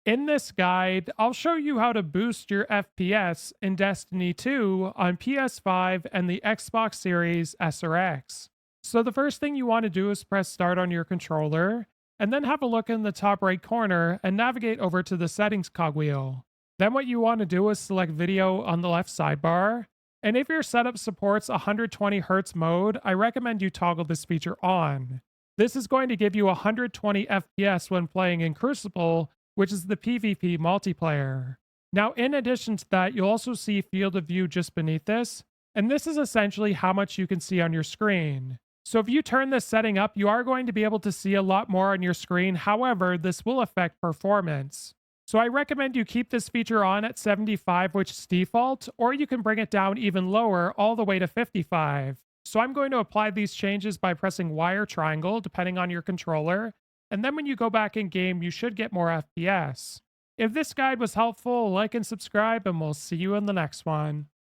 In this guide, I'll show you how to boost your FPS in Destiny 2 on PS5 and the Xbox Series S or X. So the first thing you want to do is press start on your controller, and then have a look in the top right corner and navigate over to the settings cogwheel. Then what you want to do is select video on the left sidebar, and if your setup supports 120Hz mode, I recommend you toggle this feature on. This is going to give you 120 FPS when playing in Crucible, which is the PvP multiplayer. Now, in addition to that, you'll also see field of view just beneath this, and this is essentially how much you can see on your screen. So if you turn this setting up, you are going to be able to see a lot more on your screen. However, this will affect performance. So I recommend you keep this feature on at 75, which is default, or you can bring it down even lower, all the way to 55. So I'm going to apply these changes by pressing Y or triangle, depending on your controller, and then when you go back in game, you should get more FPS. If this guide was helpful, like and subscribe, and we'll see you in the next one.